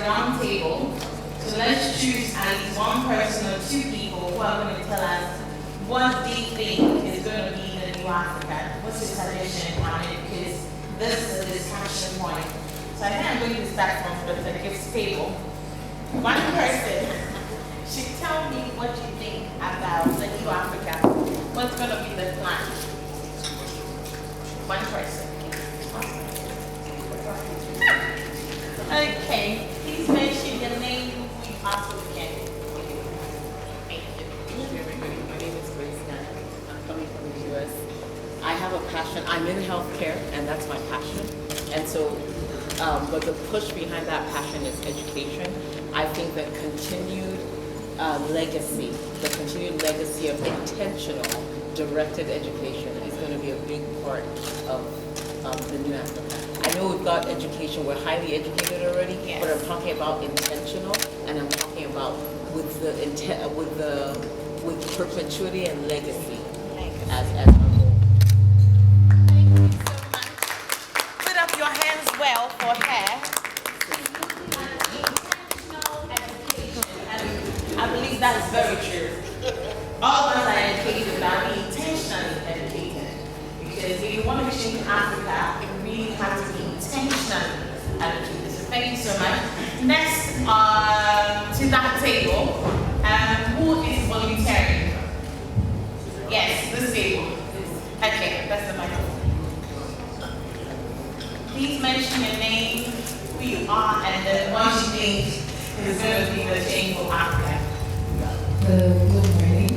a round table. So let's choose at least one person or two people who are going to tell us what they think is going to be the new Africa. What's the suggestion on it? Because this is a discussion point. So I think I'm going to start from the gifts table. One person should tell me what you think about the new Africa. What's going to be the plan? One person. Okay, please mention your name we possibly can. Thank you. My name is Grace Ghana. I'm coming from the US. I have a passion. I'm in healthcare, and that's my passion. And so, but the push behind that passion is education. I think the continued legacy of intentional, directed education is going to be a big part of the new Africa. I know we've got education, we're highly educated already, yes. But I'm talking about intentional, and I'm talking about with perpetuity and legacy as our goal. Thank you so much. Put up your hands well for her. Intentional education. I believe that is very true. All of us are educated, but are being intentionally educated. Because if you want to change Africa, you really have to be intentionally educated. So thank you so much. Next to that table, who is volunteering? Yes, this table. Okay, that's the microphone. Please mention your name, who you are, and then what you think is going to be the change for Africa. Good morning.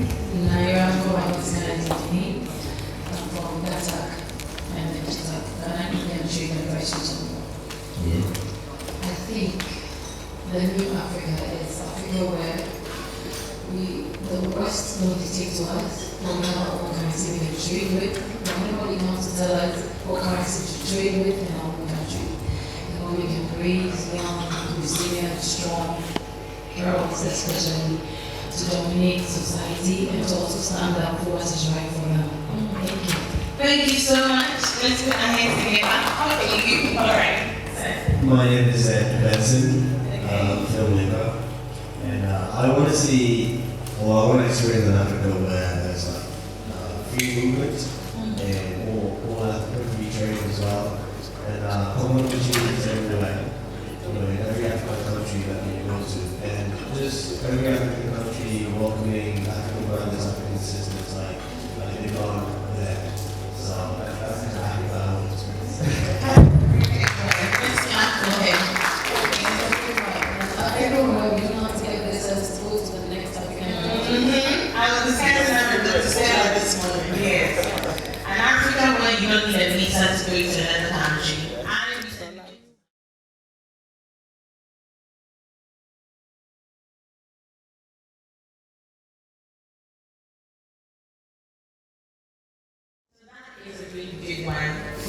Naira Mobile I'm from Ghana and Ghana Indian Trade Advisory. I think the new Africa is Africa where the West don't dictate to us what currency we can trade with. Nobody wants to tell us what currency to trade with in our own country. And when we can raise young, resilient, strong girls especially to dominate society and to also stand up for what is right for them. Thank you. Thank you so much. Let's put our hands together. Okay, all right. My name is Benson, filmmaker, and I want to see, I want to experience an Africa where there's like free movement and all free trade as well, and common opportunities everywhere. In every African country that you go to, and just every African country welcoming African brothers, African sisters, like they are there. So that's exactly what I want to experience. Everyone, you don't take this as opposed to the next African country. I was kind of nervous to say that this morning. Yes. An African where you don't need a visa to go to another country.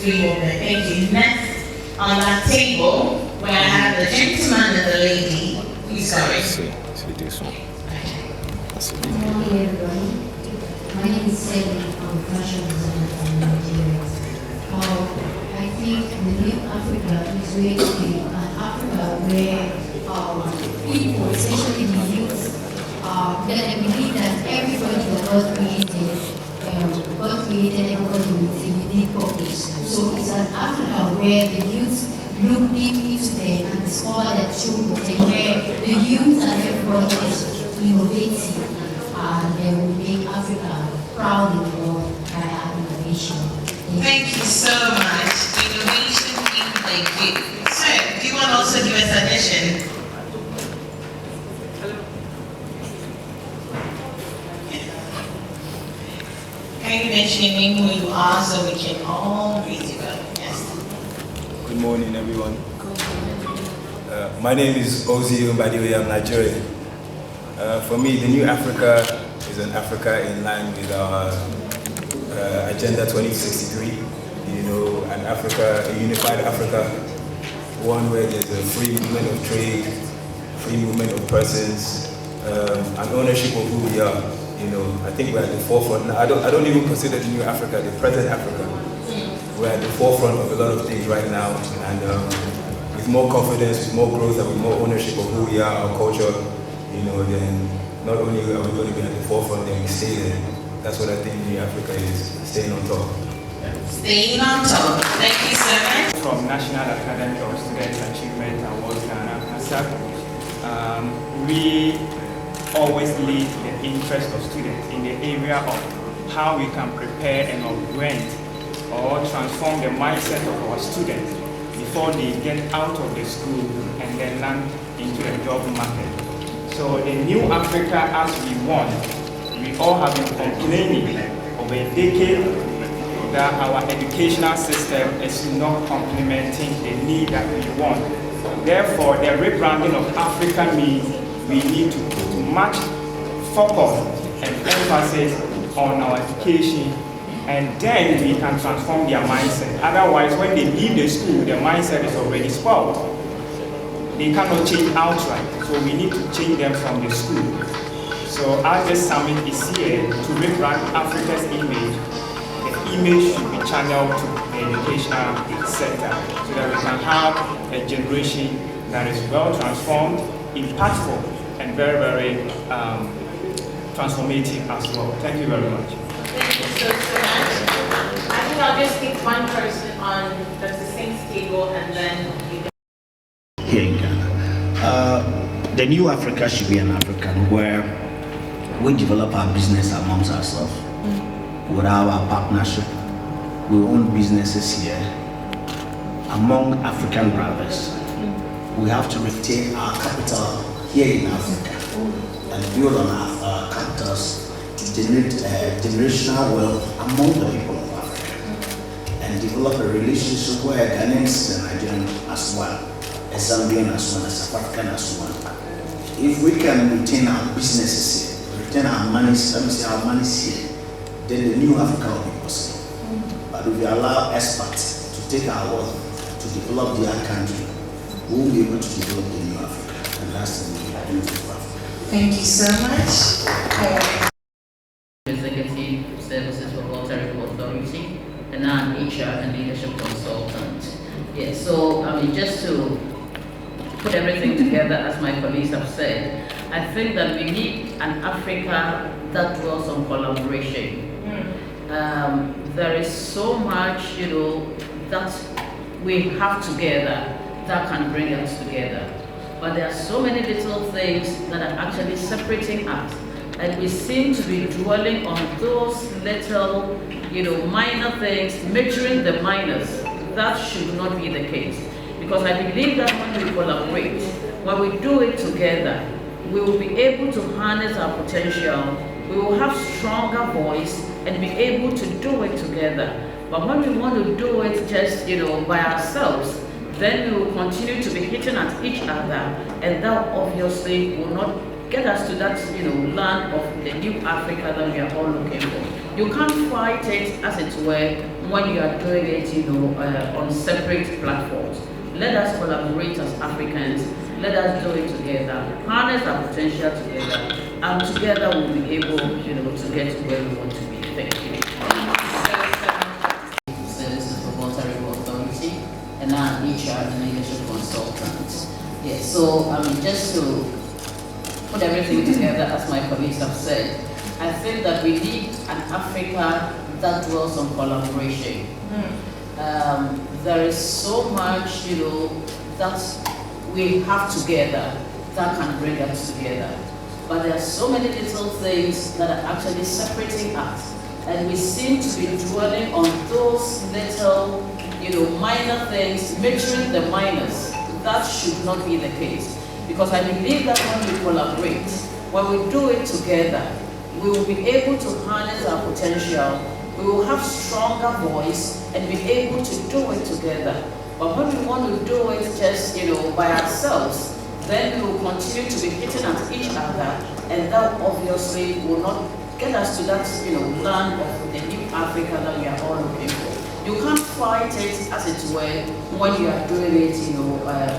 Free movement. Thank you. Next on that table, where I have the gentleman and the lady. Please sorry. Good morning, everybody. My name is Sally. I'm a fashion designer from Nigeria. I think the new Africa is going to be an Africa where people, especially the youth, that they believe that everybody was God created everybody with a unique purpose. So it's an Africa where the youth look deep into them and discover their true potential, where the youth and everybody is innovative and they will make Africa proud in the world by our innovation. Thank you so much. Innovation in the youth. So, do you want to also give a suggestion? Can you mention your name, who you are, so we can all read you well? Yes. Good morning, everyone. My name is Ozi Umbadiwe. I'm Nigerian. For me, the new Africa is an Africa in line with our Agenda 2063. An Africa, a unified Africa, one where there's a free movement of trade, free movement of persons, and ownership of who we are. I think we're at the forefront. Now, I don't even consider the new Africa, the present Africa. We're at the forefront of a lot of things right now, and we with more confidence, with more growth, and with more ownership of who we are, our culture, then not only are we going to be at the forefront, then we stay there. That's what I think New Africa is, staying on top. Staying on top. Thank you so much. From National Academy of Student Achievement Awards, Ghana, NASAC, we always lead the interest of students in the area of how we can prepare and augment or transform the mindset of our students before they get out of the school and then land into the job market. So the new Africa as we want, we all have been complaining over a decade that our educational system is not complementing the need that we want. Therefore, the rebranding of Africa means we need to put much focus and emphasis on our education, and then we can transform their mindset. Otherwise, when they leave the school, their mindset is already spoiled. They cannot change outright, so we need to change them from the school. So as this summit is here to rebrand Africa's image, the image should be channeled to the educational sector so that we can have a generation that is well transformed, impactful, and very, very transformative as well. Thank you very much. Thank you so much. I think I'll just pick one person on that's the same table and then you can. Here in Ghana. The new Africa should be an African where we develop our business amongst ourselves. With our partnership, we own businesses here among African brothers. We have to retain our capital here in Africa and build on our capitals to generate generational wealth among the people of Africa and develop a relationship where Ghanaians and Nigerians as one, a Zambian as one, a South African as one. If we can retain our businesses here, retain our money, our money here, then the new Africa will be possible. But if we allow experts to take our wealth to develop their country, we will be able to develop the new Africa. And that's the new Africa. Thank you so much. Executive Services for Voluntary Authority, and I'm HR and Leadership Consultant. Yeah, so just to put everything together, as my colleagues have said, I think that we need an Africa that dwells on collaboration. There is so much, that we have together that can bring us together. But there are so many little things that are actually separating us. And we seem to be dwelling on those little, minor things, measuring the minors. That should not be the case. Because I believe that when we collaborate, when we do it together, we will be able to harness our potential, we will have stronger voice and be able to do it together. But when we want to do it just, by ourselves, then we will continue to be hitting at each other, and that obviously will not get us to that, land of the new Africa that we are all looking for. You can't fight it, as it were, when you are doing it, on separate platforms. Let us collaborate as Africans. Let us do it together, harness our potential together, and together we'll be able, to get to where we want to be. Thank you. Services for Voluntary Authority, and I'm HR and Leadership Consultant. Yeah, so just to put everything together, as my colleagues have said, I think that we need an Africa that dwells on collaboration. There is so much, that we have together that can bring us together. But there are so many little things that are actually separating us. And we seem to be dwelling on those little, minor things, measuring the minors. That should not be the case. Because I believe that when we collaborate, when we do it together, we will be able to harness our potential, we will have stronger voice and be able to do it together. But when we want to do it just, by ourselves, then we will continue to be hitting at each other, and that obviously will not get us to that, land of the new Africa that we are all looking for. You can't fight it, as it were, when you are doing it,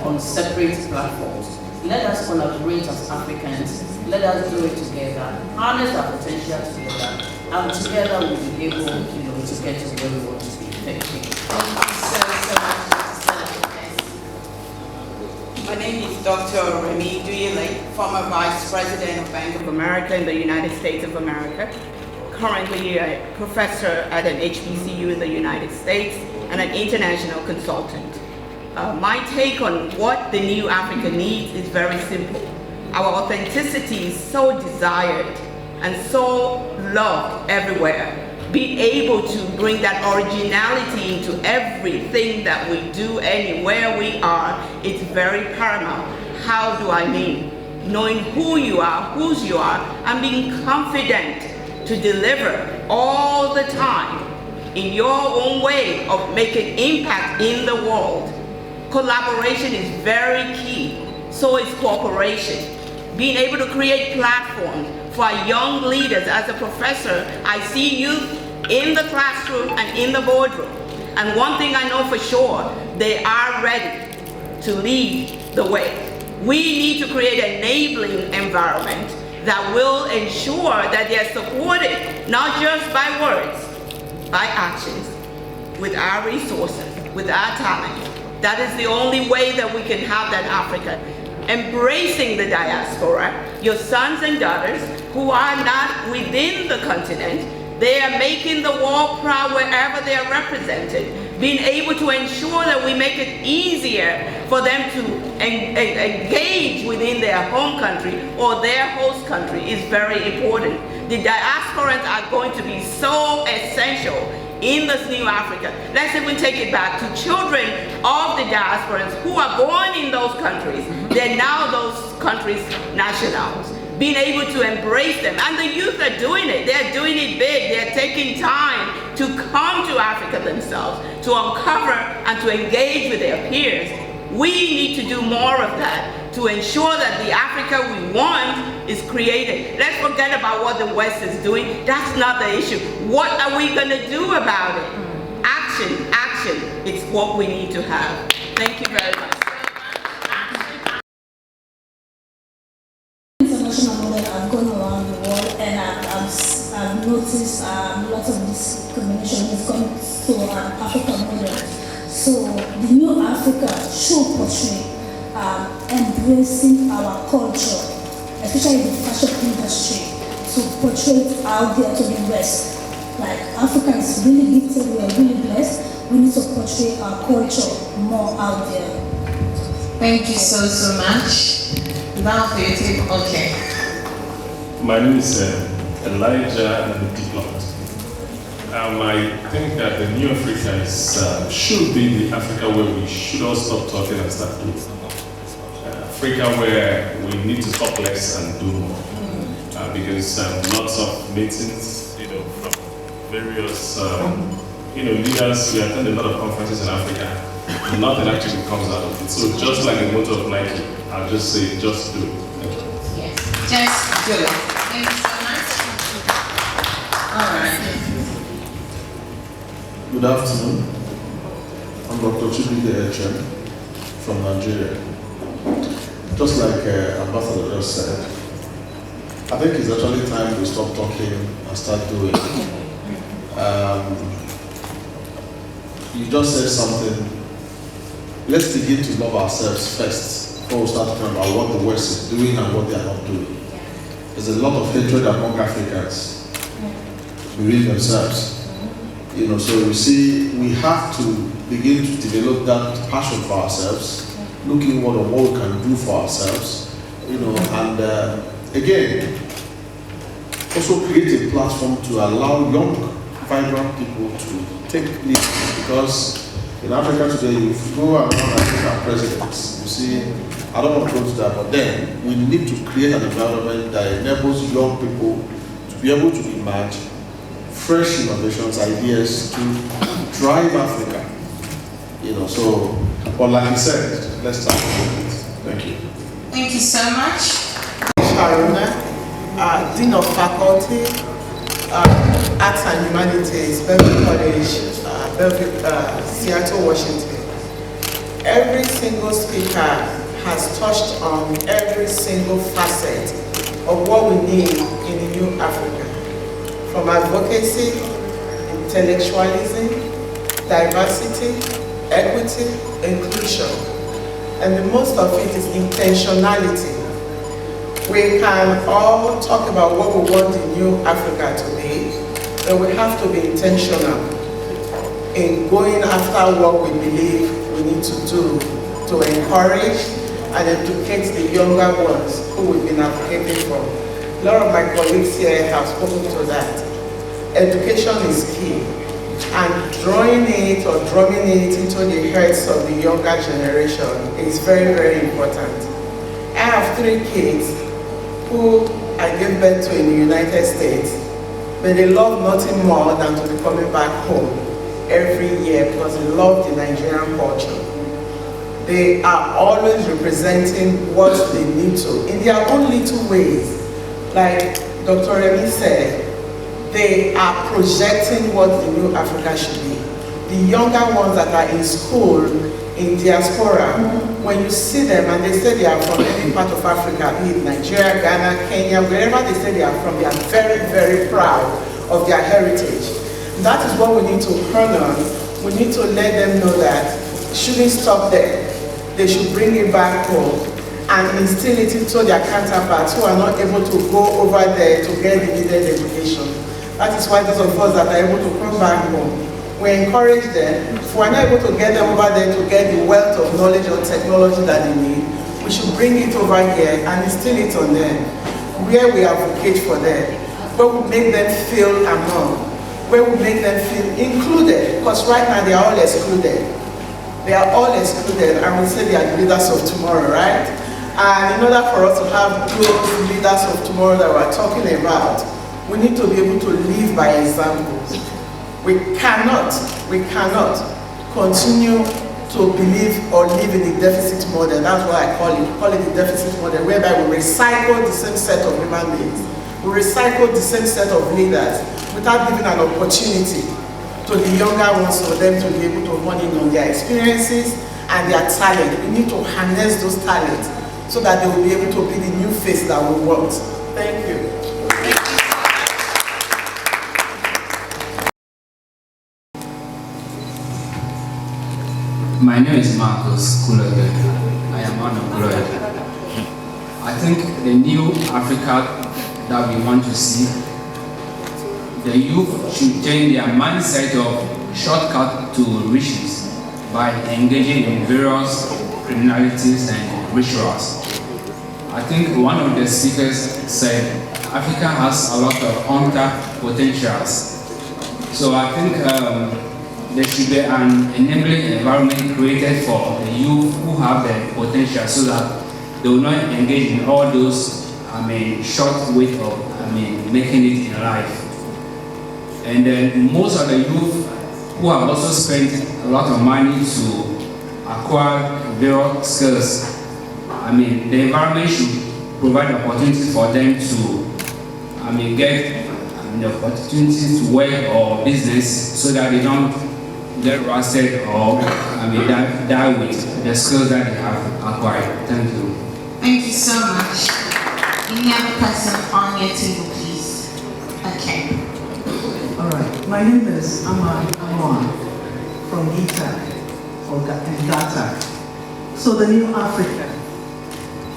on separate platforms. Let us collaborate as Africans. Let us do it together. Harness our potential together, and together we'll be able, to get to where we want to be. Thank you. Thank you so much, Mr. Dr. Remy Duyele, former Vice President of Bank of America in the United States of America, currently a professor at an HBCU in the United States, and an international consultant. My take on what the new Africa needs is very simple. Our authenticity is so desired and so loved everywhere. Being able to bring that originality into everything that we do anywhere we are is very paramount. How do I mean? Knowing who you are, whose you are, and being confident to deliver all the time in your own way of making impact in the world. Collaboration is very key, so is cooperation. Being able to create platforms for our young leaders. As a professor, I see youth in the classroom and in the boardroom. And one thing I know for sure, they are ready to lead the way. We need to create an enabling environment that will ensure that they are supported, not just by words, by actions, with our resources, with our talent. That is the only way that we can have that Africa. Embracing the diaspora, your sons and daughters who are not within the continent, they are making the world proud wherever they are represented. Being able to ensure that we make it easier for them to engage within their home country or their host country is very important. The diasporans are going to be so essential in this new Africa. Let's even take it back to children of the diasporans who are born in those countries. They're now those countries' nationals. Being able to embrace them. And the youth are doing it. They're doing it big. They're taking time to come to Africa themselves, to uncover and to engage with their peers. We need to do more of that to ensure that the Africa we want is created. Let's forget about what the West is doing. That's not the issue. What are we going to do about it? Action, action. It's what we need to have. Thank you very much. I've gone around the world and I've noticed lots of discrimination when it comes to African model. So the new Africa should portray embracing our culture, especially the fashion industry, to portray it out there to the West. Like Africa is really gifted, we are really blessed. We need to portray our culture more out there. Thank you so much. Now for your take, okay. My name is Elijah, and I'm a diplomat. I think that the new Africa should be the Africa where we should all stop talking and start doing. Africa where we need to talk less and do more. Because lots of meetings, from various, leaders, we attend a lot of conferences in Africa. Nothing actually comes out of it. So just like the motto of Nike, I'll just say, just do it. Just do it. Thank you so much. All right. Good afternoon. I'm Dr. Chibike Echen from Nigeria. Just like Ambassador just said, I think it's actually time we stop talking and start doing. You just said something. Let's begin to love ourselves first before we start talking about what the West is doing and what they are not doing. There's a lot of hatred among Africans within themselves. So we see we have to begin to develop that passion for ourselves, looking what we can do for ourselves, and again, also create a platform to allow young, vibrant people to take lead. Because in Africa today, if you go around African presidents, you see, I don't want to go to that, but then we need to create an environment that enables young people to be able to emerge fresh innovations, ideas to drive Africa. But like you said, let's start with it. Thank you. Thank you so much. Sharona, Dean of Faculty, Arts and Humanities, Berkeley College, Seattle, Washington. Every single speaker has touched on every single facet of what we need in the new Africa. From advocacy, intellectualism, diversity, equity, inclusion. and the most of it is intentionality. We can all talk about what we want the new Africa to be, but we have to be intentional in going after what we believe we need to do to encourage and educate the younger ones who we've been advocating for. A lot of my colleagues here have spoken to that. Education is key, and drawing it or drumming it into the heads of the younger generation is very, very important. I have 3 kids who I gave birth to in the United States, but they love nothing more than to be coming back home every year because they love the Nigerian culture. They are always representing what they need to in their own little ways. Like Dr. Remy said, they are projecting what the new Africa should be. The younger ones that are in school, in diaspora, when you see them and they say they are from any part of Africa, be it Nigeria, Ghana, Kenya, wherever they say they are from, they are very, very proud of their heritage. That is what we need to honor. We need to let them know that it shouldn't stop there. They should bring it back home and instill it into their counterparts who are not able to go over there to get the needed education. That is why those of us that are able to come back home, we encourage them. If we're not able to get them over there to get the wealth of knowledge or technology that they need, we should bring it over here and instill it on them, where we advocate for them, where we make them feel among, where we make them feel included, because right now they are all excluded. They are all excluded, and we say they are the leaders of tomorrow, right? And in order for us to have those leaders of tomorrow that we're talking about, we need to be able to live by examples. We cannot continue to believe or live in the deficit model. That's what I call it the deficit model, whereby we recycle the same set of human beings. We recycle the same set of leaders without giving an opportunity to the younger ones for them to be able to hone in on their experiences and their talent. We need to harness those talents so that they will be able to be the new face that we want. Thank you. My name is Marcus Kulobe. I am unemployed. I think the new Africa that we want to see, the youth should change their mindset of shortcut to riches by engaging in various criminalities and rituals. I think one of the speakers said Africa has a lot of untapped potentials. So I think there should be an enabling environment created for the youth who have the potential so that they will not engage in all those, short way of, making it in life. And then most of the youth who have also spent a lot of money to acquire various skills, the environment should provide opportunities for them to, get the opportunity to work or business so that they don't get rusted or die with the skills that they have acquired. Thank you. Thank you so much. Any other person on your table, please? Okay. All right. My name is Aman from GITA or GATA. So the new Africa.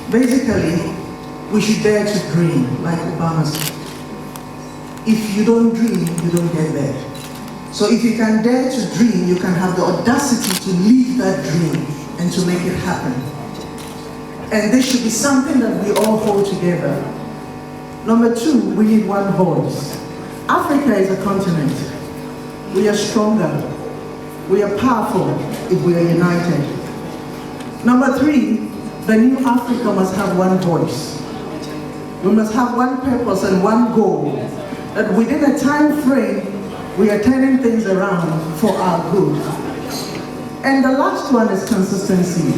Basically, we should dare to dream, like Obama said. If you don't dream, you don't get there. So if you can dare to dream, you can have the audacity to live that dream and to make it happen. And this should be something that we all hold together. Number 2, we need one voice. Africa is a continent. We are stronger. We are powerful if we are united. Number 3, the new Africa must have one voice. We must have one purpose and one goal, that within a time frame, we are turning things around for our good. And the last one is consistency.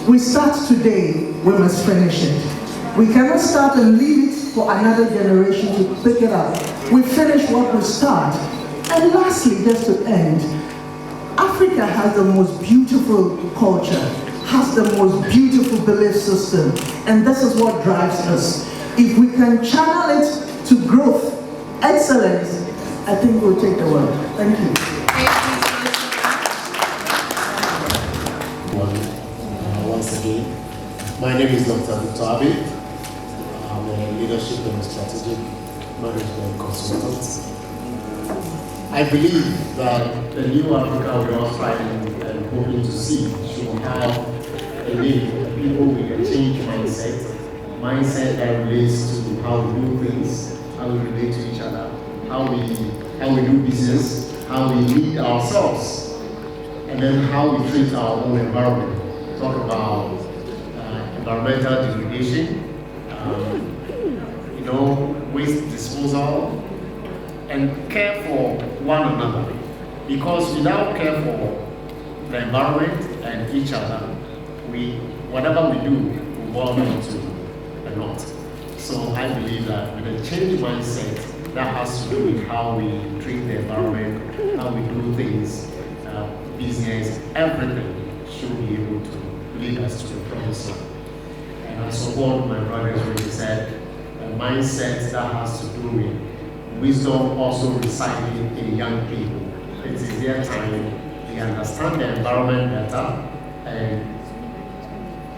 We start today, we must finish it. We cannot start and leave it for another generation to pick it up. We finish what we start. And lastly, just to end, Africa has the most beautiful culture, has the most beautiful belief system, and this is what drives us. If we can channel it to growth, excellence, I think we'll take the world. Thank you. once again. My name is Dr. Victor Abe. I'm a leadership and strategic management consultant. I believe that the new Africa we are striving and hoping to see should have a lead, people with a change mindset that relates to how we do things, how we relate to each other, how we do business, how we lead ourselves, and then how we treat our own environment. Talk about environmental degradation, waste disposal, and care for one another. Because without care for the environment and each other, whatever we do will boil down to a lot. So I believe that with a changed mindset, that has to do with how we treat the environment, how we do things, business, everything should be able to lead us to the promised land. And I support my brothers when he said, a mindset that has to do with wisdom also residing in young people. It is their time, they understand the environment better, and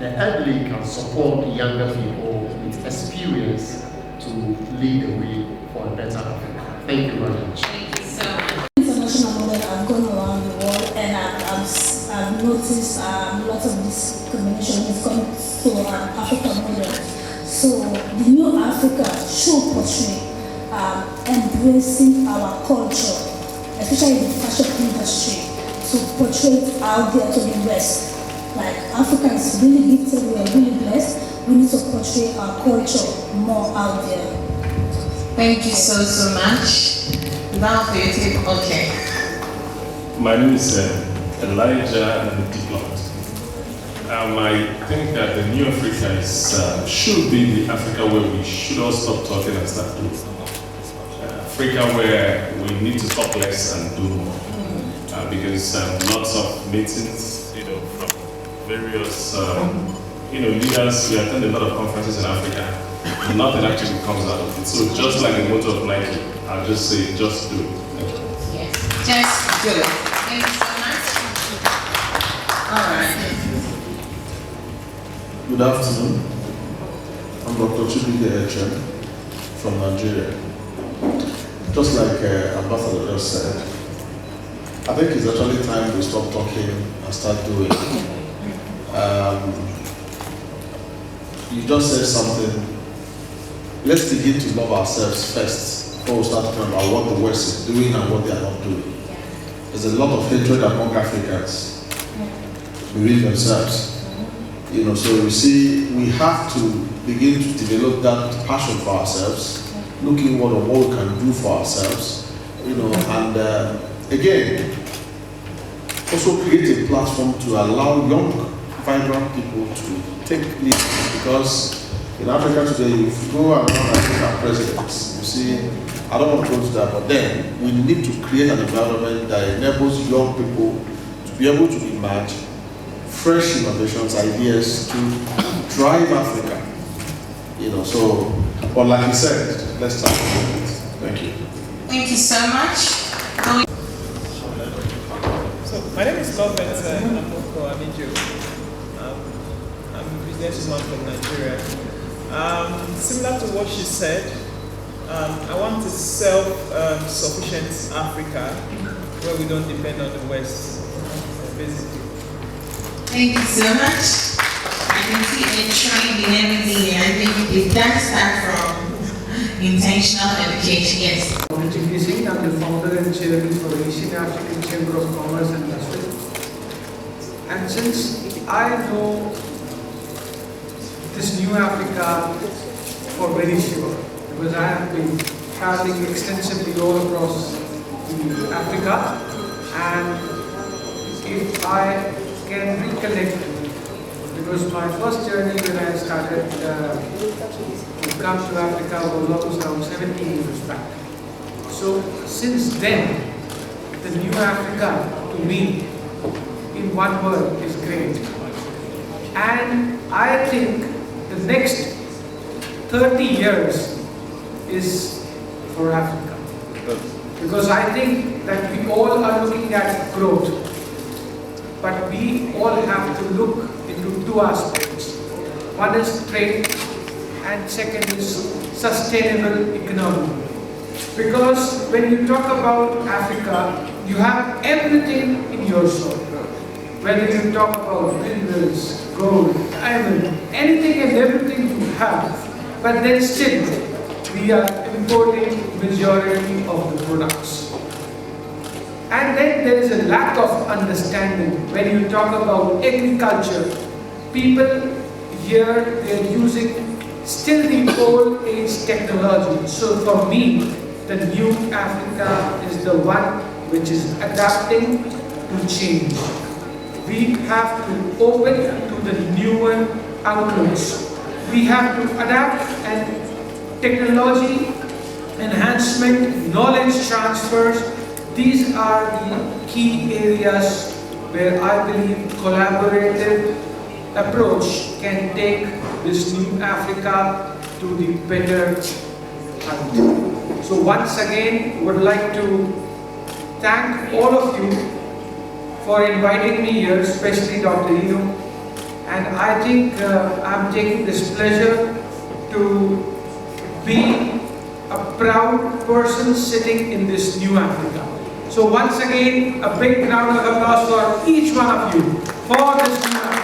the elderly can support younger people with experience to lead the way for a better Africa. Thank you very much. Thank you so much. International model, I've gone around the world and I've noticed lots of discrimination when it comes to African model. So the new Africa should portray embracing our culture, especially the fashion industry, to portray it out there to the West. Like Africa is really gifted, we are really blessed. We need to portray our culture more out there. Thank you so much. Now for your tip, okay. My name is Elijah and the Diplomat. I think that the new Africa should be the Africa where we should all stop talking and start doing. Africa where we need to talk less and do more. Because lots of meetings, from various, leaders, we attend a lot of conferences in Africa. Nothing actually comes out of it. So just like the motto of Nike, I'll just say, just do it. Yes, just do it. Thank you so much. All right. Good afternoon. I'm Dr. Chibike Echen from Nigeria. Just like Ambassador just said, I think it's actually time we stop talking and start doing. You just said something. Let's begin to love ourselves first before we start talking about what the West is doing and what they are not doing. There's a lot of hatred among Africans within themselves. So we see we have to begin to develop that passion for ourselves, looking what we can do for ourselves, and again, also create a platform to allow young, vibrant people to take lead. Because in Africa today, if you go around and look at presidents, you see, I don't want to go to that, but then we need to create an environment that enables young people to be able to emerge fresh innovations, ideas to drive Africa. But like you said, let's start with it. Thank you. Thank you so much. So my name is Lovett Amoko Amijo. I'm a businesswoman from Nigeria. Similar to what she said, I want a self-sufficient Africa where we don't depend on the West, basically. Thank you so much. I can see a trend in everything. I think it does start from intentional education. Yes. I'm the founder and chairman for the Asian African Chamber of Commerce and Industry. And since I know this new Africa for very sure, because I have been traveling extensively all across Africa, and if I can recollect, because my first journey when I started to come to Africa was almost around 17 years back. So since then, the new Africa to me, in one word, is great. And I think the next 30 years is for Africa. Because I think that we all are looking at growth. but we all have to look into two aspects. One is trade and second is sustainable economy. Because when you talk about Africa, you have everything in your soil. Whether you talk about minerals, gold, diamond, anything and everything you have, but then still we are importing majority of the products. And then there is a lack of understanding when you talk about agriculture. People here, they are using still the old age technology. So for me, the new Africa is the one which is adapting to change. We have to open to the newer outlooks. We have to adapt, and technology enhancement, knowledge transfers, these are the key areas where I believe collaborative approach can take this new Africa to the better height. So once again, would like to thank all of you for inviting me here, especially Dr. Eno. And I think I'm taking this pleasure to be a proud person sitting in this new Africa. So once again, a big round of applause for each one of you for this new Africa.